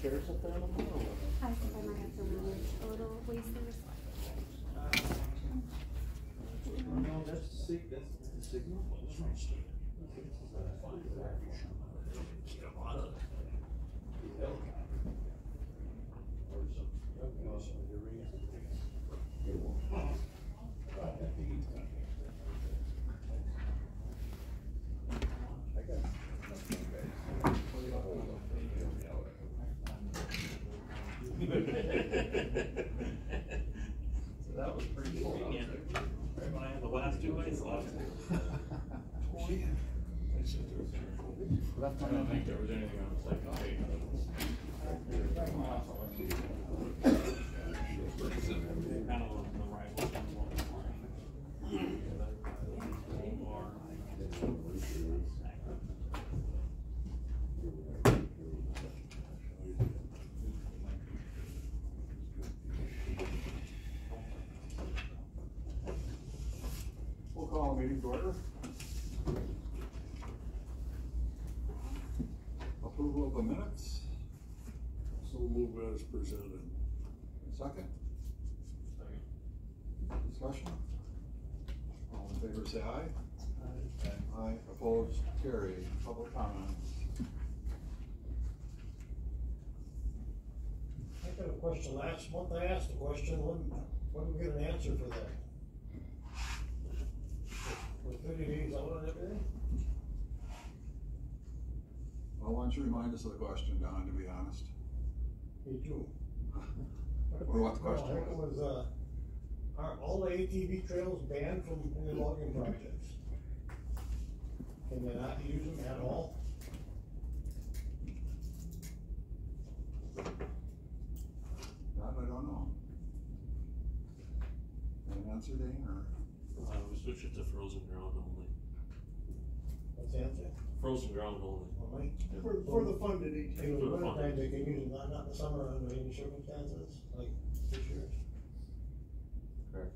Chairs up there on the floor? I think I might have to manage a little wasters. No, that's the signal. So that was pretty convenient. Right when I had the last two ice left. I don't think there was anything on the second page. Pretty simple. Kind of the rival. We'll call a meeting to order. Approval of the minutes. So move as presented. Second. Discussion. All in favor say aye. Aye. Opposed, carried. Public comments. I got a question. Last month I asked a question. When did we get an answer for that? We're 30 days out on everything? Well, why don't you remind us of the question, Don, to be honest? Me too. Or what the question I think it was, are all the ATV trails banned from any logging projects? Can they not use them at all? That I don't know. An answer, Dane, or? We switched it to frozen ground only. What's the answer? Frozen ground only. Well, Mike? For the funded In ATV. the winter time, they can use them, not in the summer under any circumstances, like this year. Correct.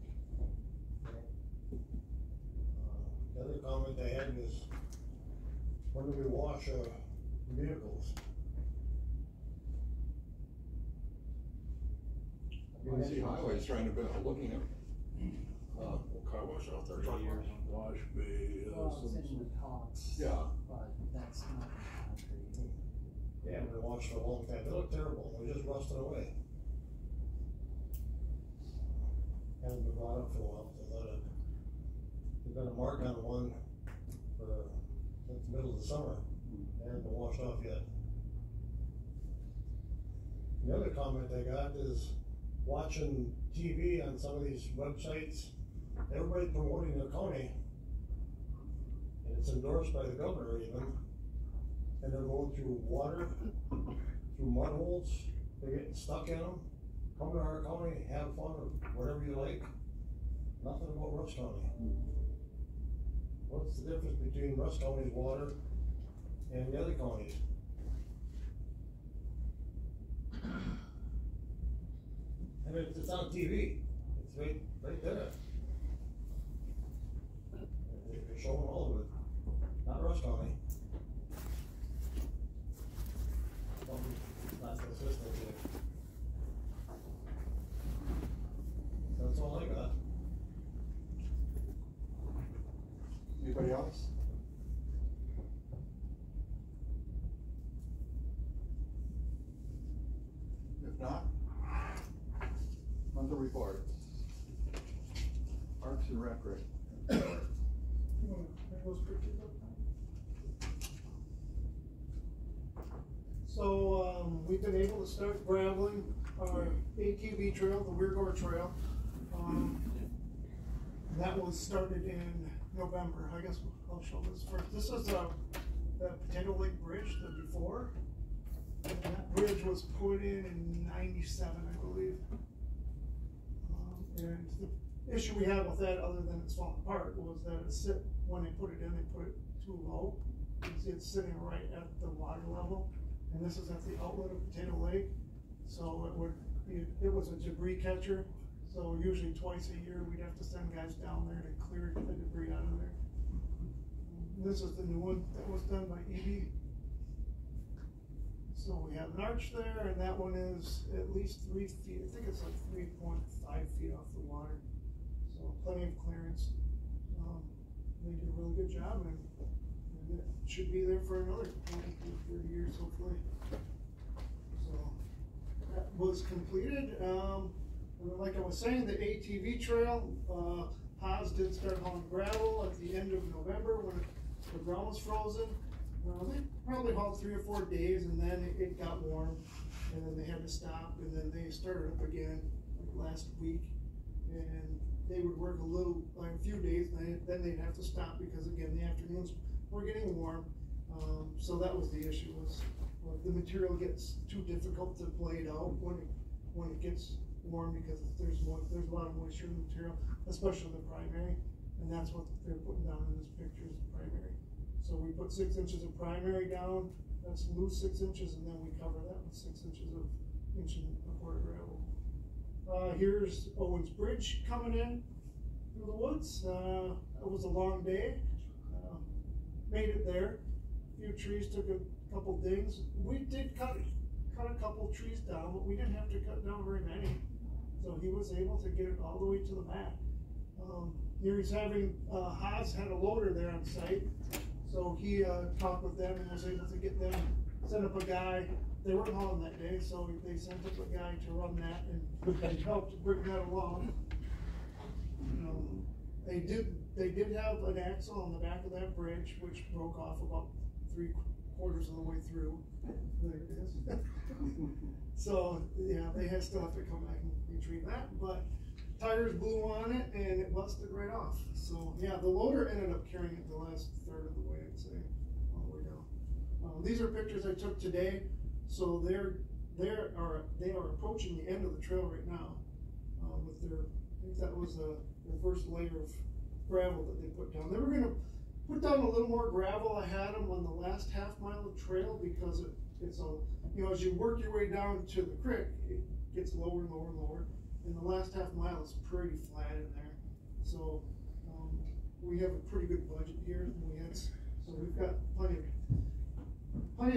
The other comment I had was, when do we wash our vehicles? BC Highway's trying to build, looking at, Car wash out there. Years. Wash bay. Well, it's in the talks. yeah. But that's not concrete. Yeah, we washed for a long time, they look terrible, they're just rusting away. Hasn't been brought up for a while, so I thought we've got a mark on one for, since the middle of the summer, it hasn't been washed off yet. The other comment I got is, watching TV on some of these websites, everybody promoting their county, and it's endorsed by the governor even, and they're going through water, through mud holes, they're getting stuck in them. Come to our county, have fun, or whatever you like. Nothing about Rusk County. What's the difference between Rusk County's water and the other counties? I mean, it's on TV, it's right there. They're showing all of it, not Rusk County. Not consistent here. That's all I got. Anybody else? If not, monthly report. Parks and Rec. So, we've been able to start graveling our ATV trail, the Weirgore Trail. That was started in November, I guess I'll show this first. This is the Potato Lake Bridge, the before. And that bridge was put in '97, I believe. And the issue we had with that, other than it's falling apart, was that when they put it in, they put it too low. You can see it's sitting right at the water level, and this is at the outlet of Potato Lake. So it was a debris catcher. So usually twice a year, we'd have to send guys down there to clear the debris out of there. This is the new one that was done by EB. So we have an arch there, and that one is at least 3 feet. I think it's like 3.5 feet off the water. So plenty of clearance. They did a really good job, and it should be there for another 20 to 30 years, hopefully. So that was completed. Like I was saying, the ATV trail, Haas did start hauling gravel at the end of November when the ground was frozen. They probably hauled 3 or 4 days, and then it got warm, and then they had to stop, and then they started up again like last week, and they would work a few days, and then they'd have to stop because again the afternoons were getting warm. So that was the issue, was the material gets too difficult to blade out when it gets warm, because there's a lot of moisture in the material, especially the primary, and that's what they're putting down in this picture is the primary. So we put 6 inches of primary down, that's loose 6 inches, and then we cover that with 6 inches of 1.25 gravel. Here's Owens Bridge coming in through the woods. It was a long day. Made it there. A few trees, took a couple dings. We did cut a couple trees down, but we didn't have to cut down very many. So he was able to get it all the way to the back. Here he's having, Haas had a loader there on site. So he talked with them and was able to get them, send up a guy. They weren't hauling that day, so they sent up a guy to run that and help to bring that along. They did have an axle on the back of that bridge, which broke off about 3/4 of the way through. There it is. So yeah, they still have to come back and retrieve that, but tires blew on it and it busted right off. So yeah, the loader ended up carrying it the last third of the way, I'd say, all the way down. These are pictures I took today. So they are approaching the end of the trail right now. With their, I think that was their first layer of gravel that they put down. They were gonna put down a little more gravel. I had them on the last half mile of trail because it's as you work your way down to the creek, it gets lower and lower and lower. And the last half mile is pretty flat in there. So we have a pretty good budget here. So we've got plenty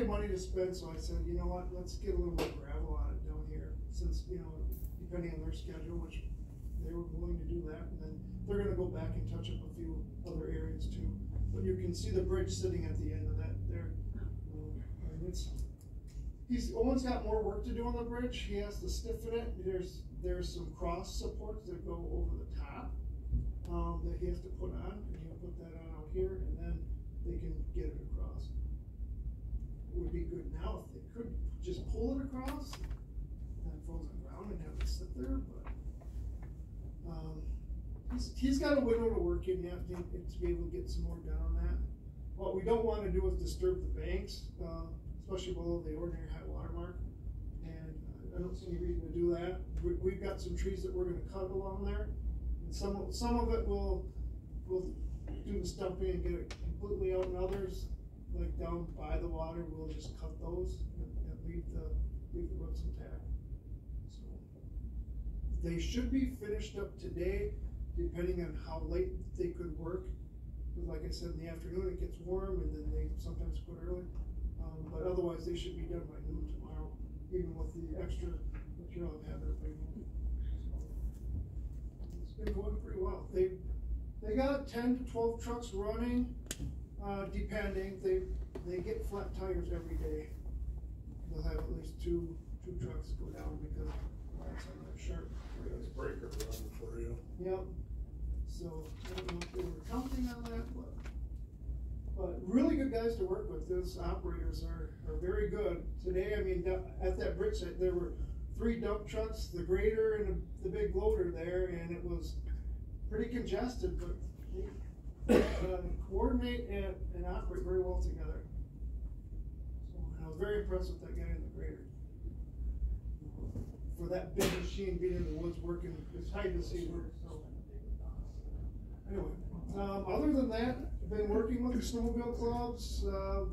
of money to spend. So I said, you know what, let's get a little more gravel on it down here, since depending on their schedule, which they were willing to do that, and then they're going to go back and touch up a few other areas too. But you can see the bridge sitting at the end of that there. Owen's got more work to do on the bridge. He has to stiffen it. There's some cross supports that go over the top that he has to put on, and he'll put that on out here, and then they can get it across. It would be good now if they could just pull it across that frozen ground and have it sit there, but he's got a window to work in yet to be able to get some more done on that. What we don't want to do is disturb the banks, especially below the ordinary high water mark, and I don't see any reason to do that. We've got some trees that we're going to cut along there, and some of it we'll do the stumping and get it completely out, and others, like down by the water, we'll just cut those and leave the roots intact. So they should be finished up today, depending on how late they could work. Because like I said, in the afternoon it gets warm, and then they sometimes quit early. But otherwise, they should be done by noon tomorrow, even with the extra material I've had there for you. So it's been going pretty well. They got 10 to 12 trucks running. Depending, they get flat tires every day. They'll have at least two trucks go down because that's on that sharp. That's breaker running for you. Yep. So I don't know if they were counting on that, but really good guys to work with. Those operators are very good. Today, I mean, at that bridge site, there were 3 dump trucks, the grader and the big loader there, and it was pretty congested, but coordinate and operate very well together. So, and I was very impressed with that guy in the grader. For that big machine being in the woods working, it's hard to see work, so. Anyway, other than that, I've been working with the snowmobile clubs.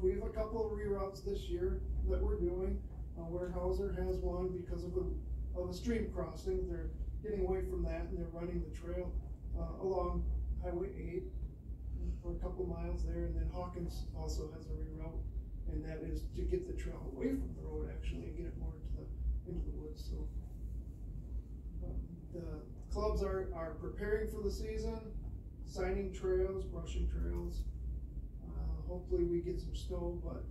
We have a couple of reroutes this year that we're doing. Weyerhaeuser has one because of a stream crossing. They're getting away from that and they're running the trail along Highway 8 for a couple miles there. And then Hawkins also has a reroute, and that is to get the trail away from the road actually and get it more into the woods. So the clubs are preparing for the season, signing trails, brushing trails. Hopefully we get some snow, but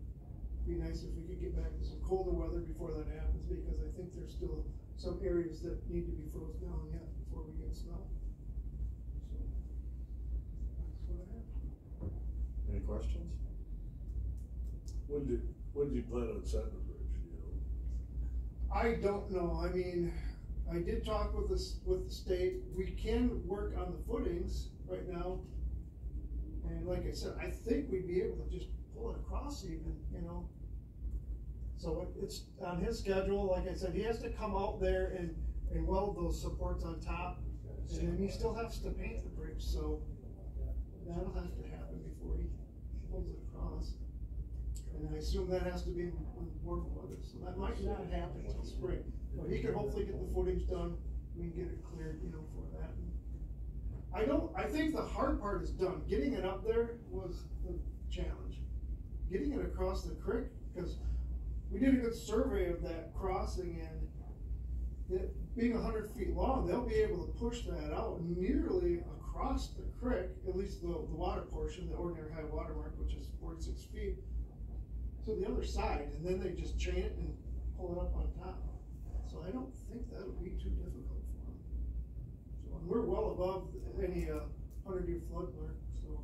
it'd be nice if we could get back to some colder weather before that happens, because I think there's still some areas that need to be frozen down yet before we get snow. So that's what I have. Any questions? When do you plan on setting the bridge, you know? I don't know. I mean, I did talk with the state. We can work on the footings right now. And like I said, I think we'd be able to just pull it across even, you know. So it's on his schedule. Like I said, he has to come out there and weld those supports on top. And then he still has to paint the bridge. So that'll have to happen before he pulls it across. And I assume that has to be in warm weather. So that might not happen until spring. But he could hopefully get the footings done. We can get it cleared, you know, for that. I think the hard part is done. Getting it up there was the challenge. Getting it across the creek, because we did a good survey of that crossing, and it being 100 feet long, they'll be able to push that out nearly across the creek, at least the water portion, the ordinary high water mark, which is 46 feet, to the other side, and then they just chain it and pull it up on top. So I don't think that'll be too difficult for them. So, and we're well above any 100-year flood mark, so.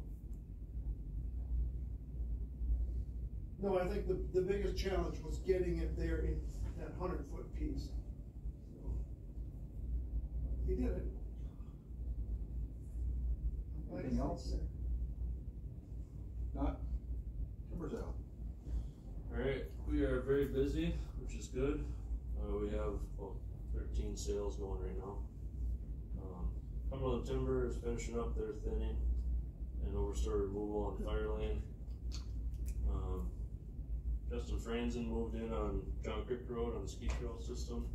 No, I think the biggest challenge was getting it there in that 100-foot piece. So, he did it. Anything else? Not? Timber's out. Alright, we are very busy, which is good. We have about 13 sales going right now. Cumberland Timber is finishing up their thinning and overstory removal on Fire Lane. Justin Franzen moved in on John Creek Road on the ski trail system.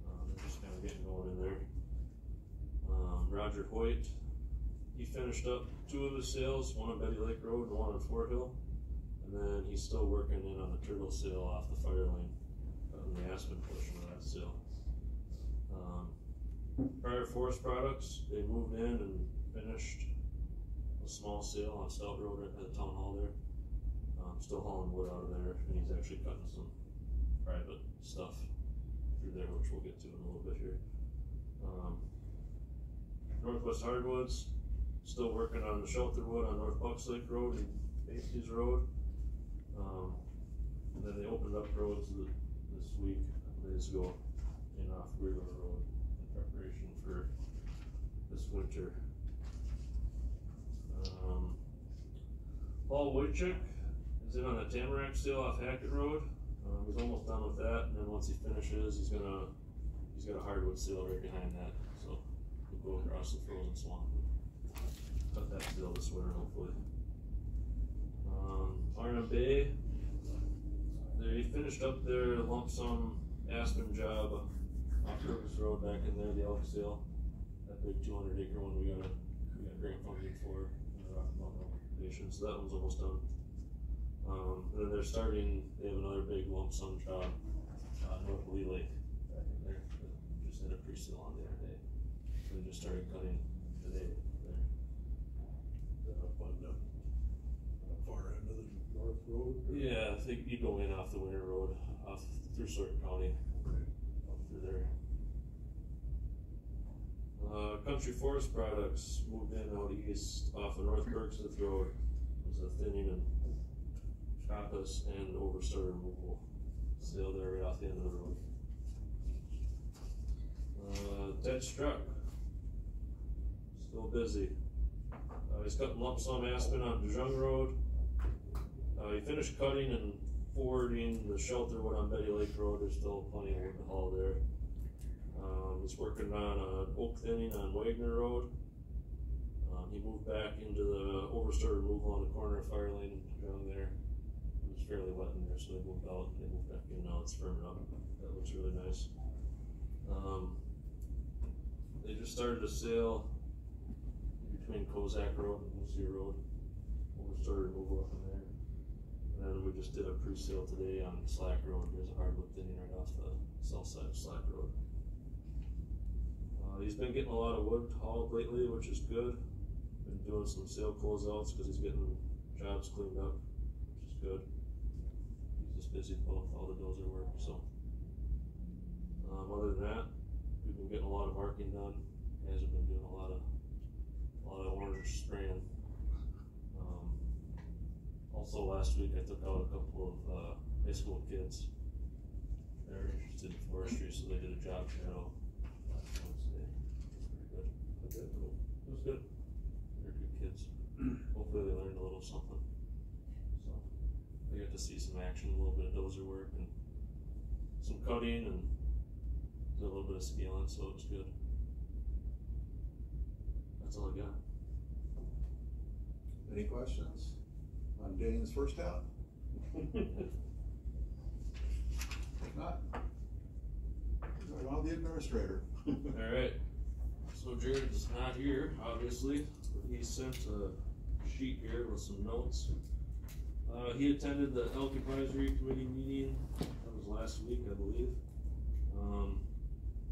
They're just kind of getting going in there. Roger Hoyt, he finished up 2 of his sales, one on Betty Lake Road and one on Fort Hill. And then he's still working in on the turtle sale off the Fire Lane, on the Aspen portion of that sale. Prior Forest Products, they moved in and finished a small sale on Stout Road at the town hall there. Still hauling wood out of there, and he's actually cutting some private stuff through there, which we'll get to in a little bit here. Northwest Hardwoods, still working on the shelter wood on North Bucks Lake Road and Basties Road. And then they opened up roads this week, a couple days ago, in off River Road in preparation for this winter. Paul Wojcik is in on a Tamarack sale off Hackett Road. He's almost done with that, and then once he finishes, he's got a hardwood sale right behind that. So we'll go across the frozen swamp and cut that sale this winter, hopefully. Arnhem Bay, they finished up their lump sum Aspen job off Purpose Road back in there, the elk sale. That big 200-acre one we got grant funding for in the Rock Mountain Nation, so that one's almost done. And then they have another big lump sum job north of Lee Lake back in there. Just had a pre-sale on the other day. So they just started cutting today there. Up on the far end of the North Road? Yeah, I think you go in off the Winter Road, off through Sawyer County, up through there. Country Forest Products moved in out east off of North Bergsmith Road. It was a thinning and coppice and overstory removal sale there right off the end of the road. Ted Struck, still busy. He's cutting lump sum aspen on Dejung Road. He finished cutting and forwarding the shelter wood on Betty Lake Road. There's still plenty of wood to haul there. He's working on oak thinning on Wagner Road. He moved back into the overstory removal on the corner of Fire Lane and Dejung there. It was fairly wet in there, so they moved out and they moved back in. Now it's firming up. That looks really nice. They just started a sale between Kozak Road and Lucia Road. Overstory removal up in there. And then we just did a pre-sale today on Slack Road. There's a hardwood thinning right off the south side of Slack Road. He's been getting a lot of wood hauled lately, which is good. Been doing some sale closeouts because he's getting jobs cleaned up, which is good. He's just busy with all the dozer work. So, other than that, we've been getting a lot of marking done. Guys have been doing a lot of orange spraying. Also, last week I took out a couple of high school kids that are interested in forestry, so they did a job shadow last Wednesday. It was pretty good. It was good. They're good kids. Hopefully they learned a little something. So they got to see some action, a little bit of dozer work and some cutting and did a little bit of scaling, so it was good. That's all I got. Any questions on Dane's first out? If not, we're on the administrator. Alright, so Jared is not here, obviously, but he sent a sheet here with some notes. He attended the Elk Advisory Committee meeting, that was last week, I believe.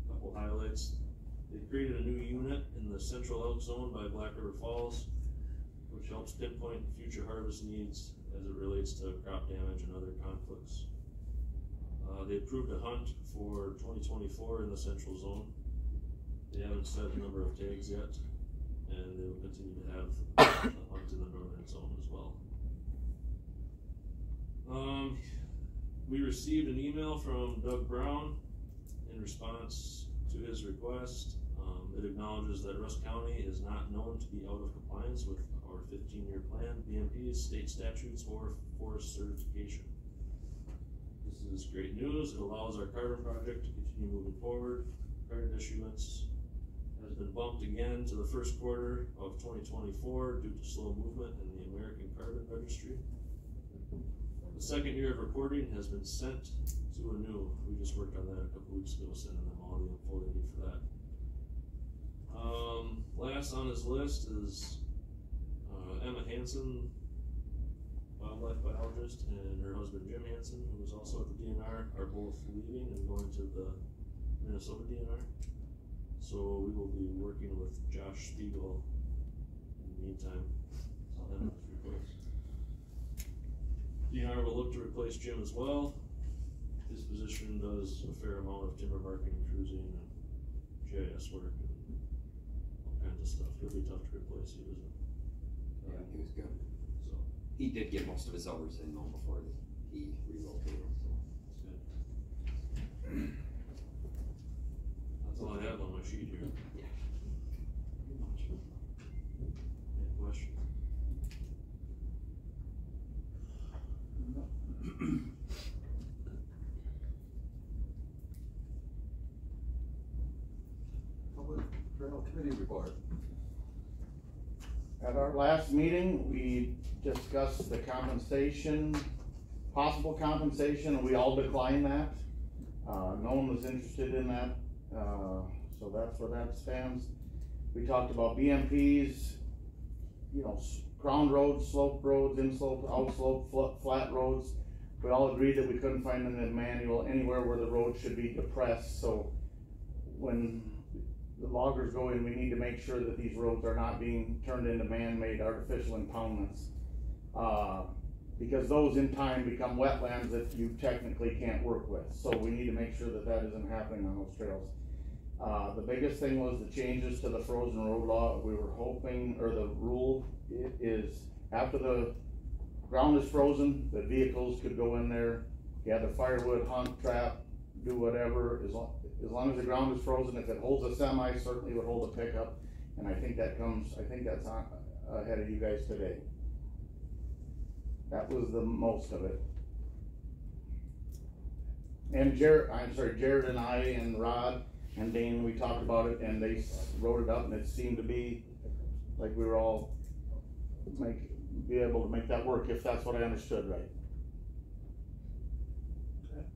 Couple highlights. They created a new unit in the central elk zone by Black River Falls, which helps pinpoint future harvest needs as it relates to crop damage and other conflicts. They approved a hunt for 2024 in the central zone. They haven't set a number of tags yet, and they will continue to have a hunt in the northern zone as well. We received an email from Doug Brown in response to his request. It acknowledges that Rusk County is not known to be out of compliance with our 15-year plan, BMPs, state statutes, or forest certification. This is great news. It allows our carbon project to continue moving forward. Credit issuance has been bumped again to the first quarter of 2024 due to slow movement in the American Carbon Registry. The second year of reporting has been sent to Anu. We just worked on that a couple weeks ago, sending them all the info they need for that. Last on his list is Emma Hansen, wildlife biologist, and her husband Jim Hansen, who was also at the DNR, are both leaving and going to the Minnesota DNR. So we will be working with Josh Spiegel in the meantime. I'll have those reports. DNR will look to replace Jim as well. His position does a fair amount of timber marking and cruising and GIS work and all kinds of stuff. It'll be tough to replace. He was Yeah, he was good. so He did get most of his hours in though before he relocated, so. that's good. That's all I have on my sheet here. Yeah. Any questions? Public Trail Committee report. At our last meeting, we discussed the compensation, possible compensation, and we all declined that. No one was interested in that, so that's where that stands. We talked about BMPs, you know, ground roads, slope roads, in-slope, out-slope, flat roads. We all agreed that we couldn't find in the manual anywhere where the road should be depressed, so when the loggers go in, we need to make sure that these roads are not being turned into man-made artificial impoundments. Because those in time become wetlands that you technically can't work with. So we need to make sure that that isn't happening on those trails. The biggest thing was the changes to the frozen road law. We were hoping, or the rule is after the ground is frozen, the vehicles could go in there, gather firewood, hunt, trap, do whatever, as long as the ground is frozen. If it holds a semi, certainly would hold a pickup. And I think that comes, I think that's on, ahead of you guys today. That was the most of it. And Jared and I and Rod and Dane, we talked about it and they wrote it up and it seemed to be like we were all be able to make that work, if that's what I understood right. Okay.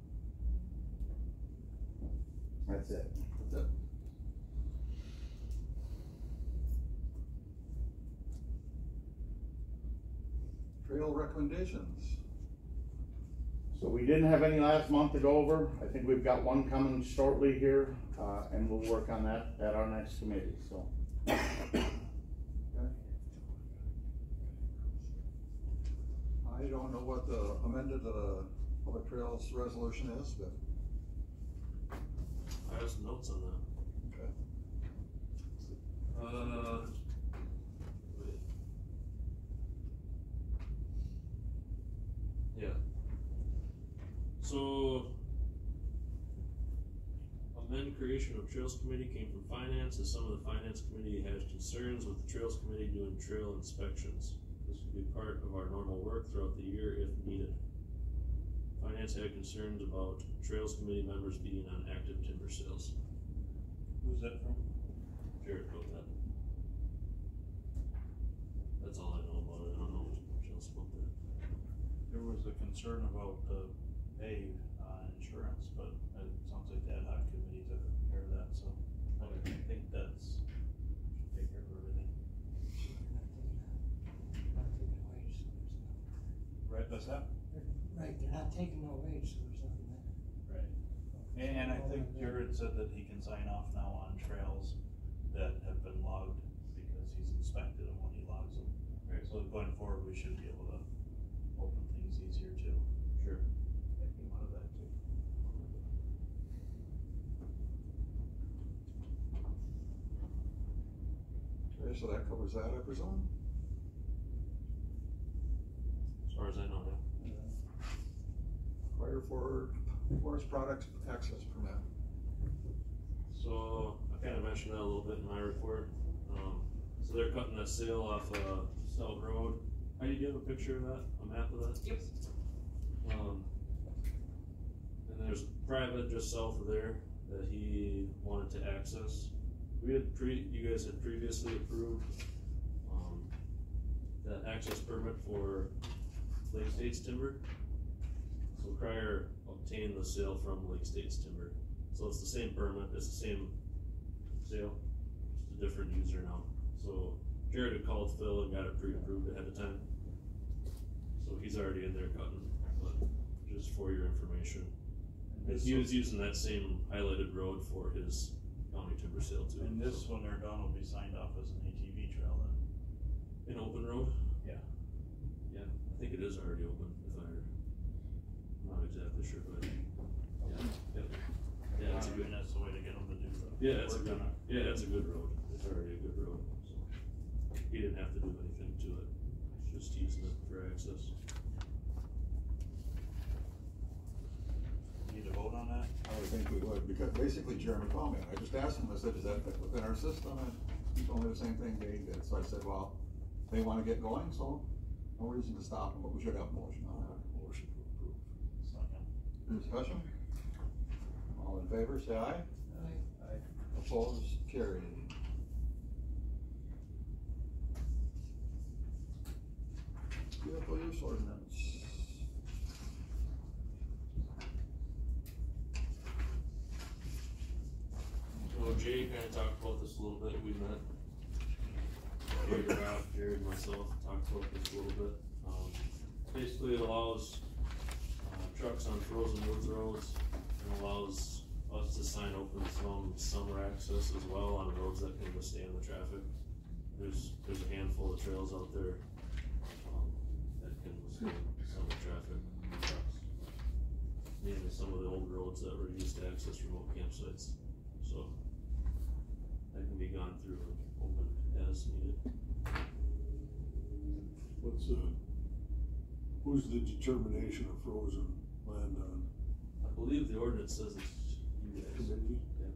That's it. That's it. Trail recommendations. So we didn't have any last month to go over. I think we've got one coming shortly here, and we'll work on that at our next committee, so. Okay. I don't know what the amended public trails resolution is, but. I have some notes on that. Okay. Wait. Yeah. So, amend creation of Trails Committee came from Finance, as some of the Finance Committee has concerns with the Trails Committee doing trail inspections. This would be part of our normal work throughout the year if needed. Finance had concerns about Trails Committee members being on active timber sales. Who's that from? Jared wrote that. That's all I know about it. I don't know much else about that. There was a concern about pay insurance, but it sounds like the ad hoc committee took care of that, so I think that's should take care of everything. Not taking wage, so there's nothing. Right, that's that? Right, they're not taking no wage, so there's nothing there. Right. And I think Jared said that he can sign off now on trails that have been logged because he's inspected them when he logs them. Right. So going forward, we should be able to open things easier too. Sure. Make him out of that too. Okay, so that covers that, I presume? As far as I know, yeah. Required for forest products access permit. So I kind of mentioned that a little bit in my report. So they're cutting that sail off Stout Road. Heidi, do you have a picture of that, a map of that? Yep. And there's private just south of there that he wanted to access. We had you guys had previously approved that access permit for Lake States Timber. So Crier obtained the sale from Lake States Timber. So it's the same permit, it's the same sale, just a different user now. So Jared had called Phil and got it pre-approved ahead of time. So he's already in there cutting, but just for your information. And he was using that same highlighted road for his county timber sale too. And this, when they're done, will be signed off as an ATV trail then? An open road? Yeah. Yeah, I think it is already open, I'm not exactly sure, but yeah, it's a good. That's the way to get them to do that. Yeah, it's a good. Yeah, it's a good road. It's already a good road. So he didn't have to do anything to it. He's just using it for access. Need to vote on that? I would think we would, because basically Jeremy called me, and I just asked him, I said, is that within our system? And he told me the same thing they did, so I said, well, they wanna get going, so no reason to stop them, but we should have a motion on that. Motion to approve. Second. Discussion? All in favor, say aye. Aye. Opposed, carried. Vehicle use ordinance. So Jay kinda talked about this a little bit, we met. Jared and myself talked about this a little bit. Basically it allows trucks on frozen woods roads and allows us to sign open some summer access as well on roads that can withstand the traffic. There's a handful of trails out there that can withstand summer traffic trucks. Mainly some of the old roads that were used to access remote campsites. So that can be gone through and opened as needed. Who's the determination of frozen land on? I believe the ordinance says it's you guys. Committee? Yeah.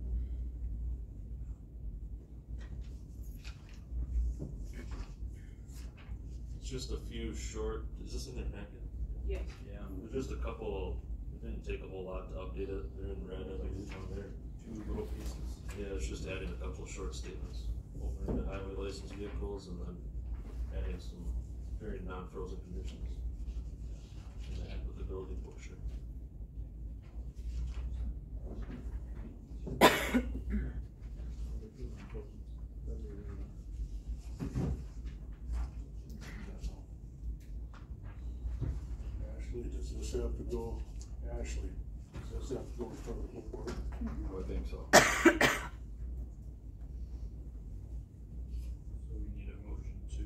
just a few short, is this in their packet? Yes. Yeah. There's just a couple, it didn't take a whole lot to update it, they're in red as I use on there. 2 little pieces. Yeah, it's just adding a couple of short statements over into highway licensed vehicles and then adding some very non-frozen conditions. And the applicability portion. Ashley, does this have to go, Ashley, does this have to go in front of the whole board? I would think so. So we need a motion to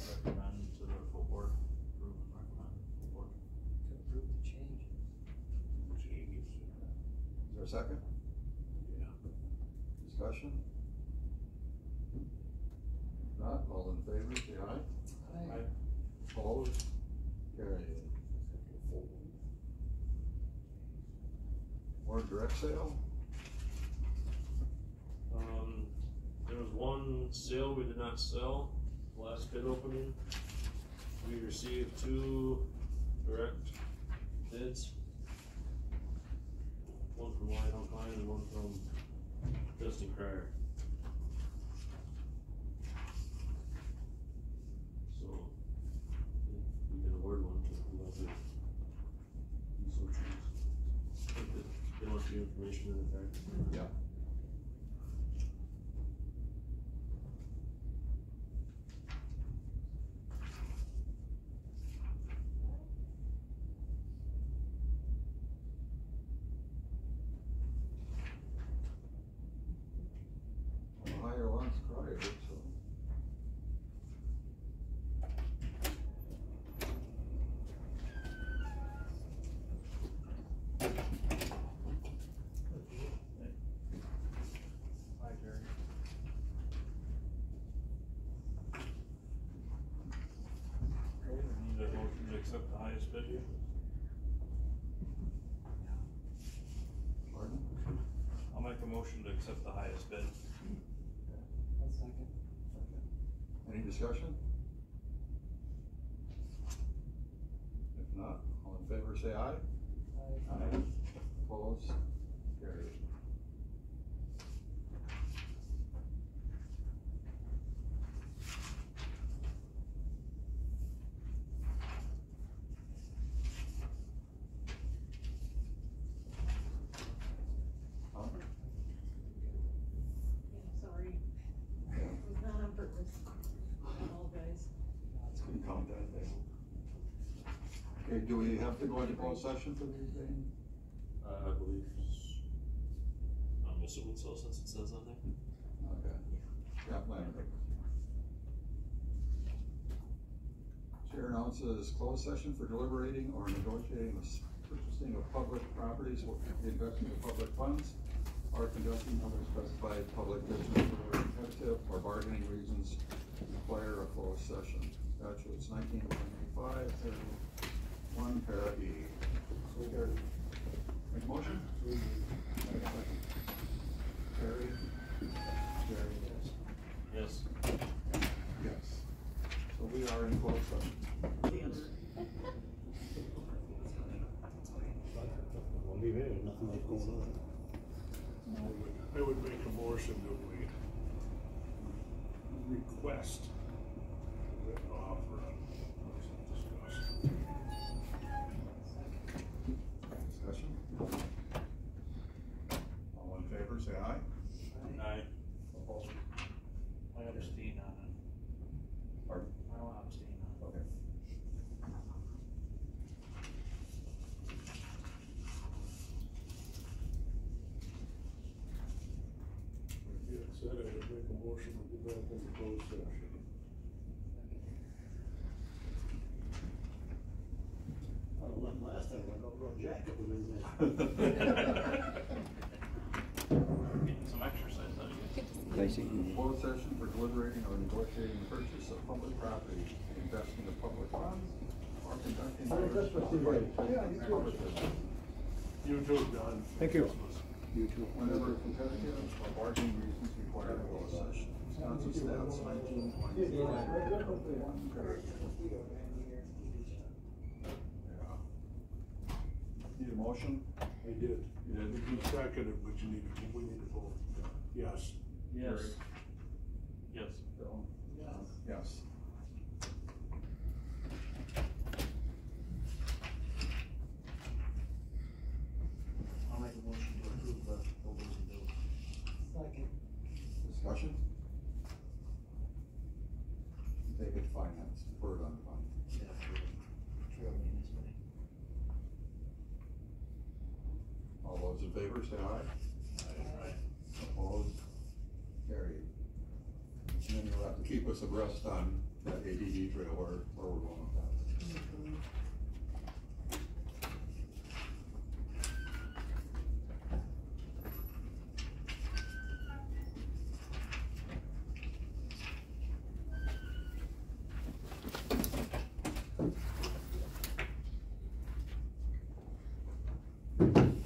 recommend to the full board, approve and recommend to the full board. To approve the change. Changes. Is there a second? Yeah. Discussion? If not, all in favor, say aye. Aye. Opposed? Carried. Or direct sale? There was one sale we did not sell, last bid opening. We received 2 direct bids. One from Lionel Klein and one from Justin Cryer. So, we can award one to whoever you so choose. They want the information in the packet. Yeah. Well, the higher one's Crier, so. Hi, Jerry. Okay, we need a motion to accept the highest bid here. Pardon? I'll make a motion to accept the highest bid. One second. Any discussion? If not, all in favor say aye. Aye. Opposed? Carried. Huh? Yeah, sorry. Yeah. It was not on purpose. I apologize. Couldn't count that day. Okay, do we have to go into closed session for anything? I believe, I'm assuming so since it says on there. Okay. Yeah, plan it. Chair announces closed session for deliberating or negotiating the purchasing of public properties, the investment of public funds, or conducting other specified public business for competitive or bargaining reasons require a closed session. Statutes 19.85, 31, para E. So carried. Make a motion? Carry. Jerry, yes. Yes. Yes. So we are in closed session. Well, leave it, nothing like going on. I would make a motion that we request written offer on discussed. Discussion? All in favor, say aye. Aye. Opposed? I abstain on it. Pardon? I want to abstain on it. Okay. Yeah, said I would make a motion to go back into closed session. I went last time, I got a jacket was in there. Getting some exercise out of you. Closed session for deliberating or negotiating the purchase of public property, investing of public funds, or conducting. Merry Christmas to you. Yeah, you too. You too, Don. Thank you. You too. Whenever competitive or bargaining reasons require a closed session. Wisconsin stats, 1920. Need a motion? I did. You did? You seconded, but we need to vote. Yes. Yes. Yes. Bill? Yes. Yes. I'll make a motion to approve the folders and bills. Second. Discussion? Take it to finance, defer it on to finance. Yeah, for trail maintenance money. All those in favor, say aye. Aye. Opposed? Carried. And then you'll have to keep us abreast on that ADD trail where we're going with that.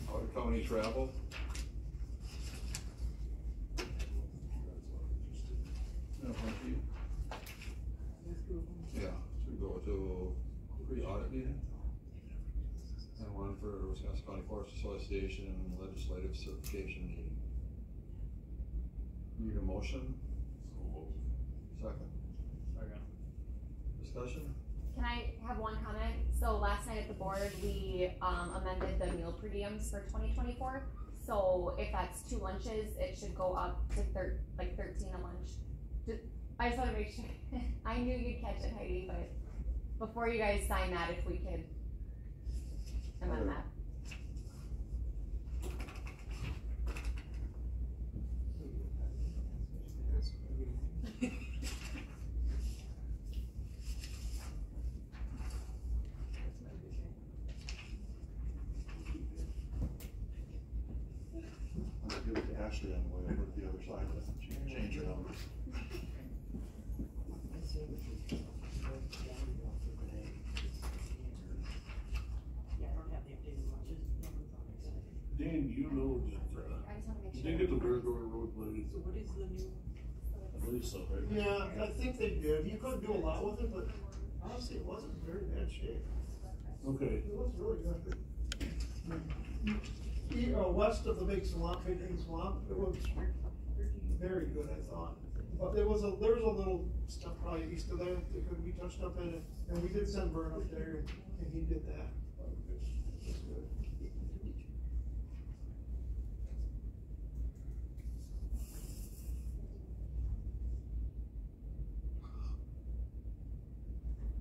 Out of county travel. No, thank you. Yeah, so we go to pre-audit meeting. And one for Wisconsin County Forest Association legislative certification meeting. Need a motion? Second. Second. Discussion? Can I have one comment? So last night at the board, we amended the meal per diems for 2024. So if that's 2 lunches, it should go up to 13 a lunch. I just want to make sure. I knew you'd catch it, Heidi, but before you guys sign that, if we could amend that. I'm gonna give it to Ashley on the way over to the other side, she can change her numbers. Yeah, I don't have the updated lunches, numbers on it. Dan, you know that, I just want to make did sure. they get the Bear Door Road blade? So what is the new? I believe so, right? Yeah, I think they did. You couldn't do a lot with it, but honestly, it wasn't in very bad shape. Okay. It was really good. West of the big swamp, big green swamp, it was very good, I thought. But there was a little stuff probably east of there that could be touched up in it, and we did send Vern up there, and he did that. But it's good.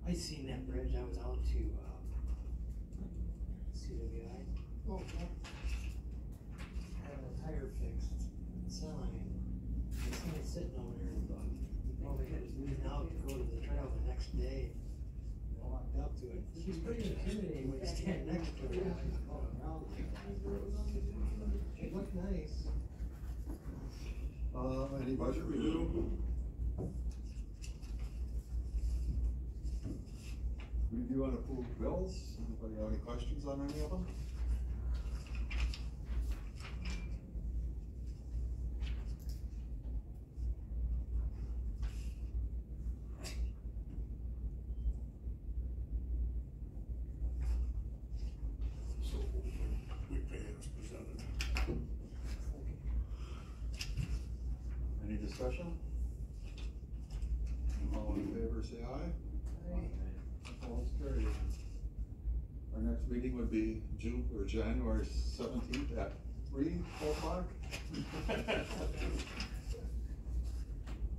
I seen that bridge, I was out to, CWI, Oh, yeah. had a tire fixed, sign, I seen it sitting over there, and thought, all they had is leaving out to go to the trail the next day. I walked up to it, it was pretty intimidating when you stand next to it, it looked nice. Any budget review? Review on approved bills, anybody have any questions on any of them? So, we pay as presented. Any discussion? All in favor, say aye. Opposed, carried. Our next meeting would be January 17th at 3:00.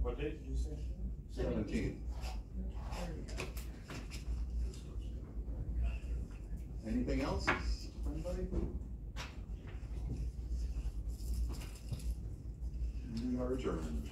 What date did you say? 17th. Anything else, anybody? We are adjourned.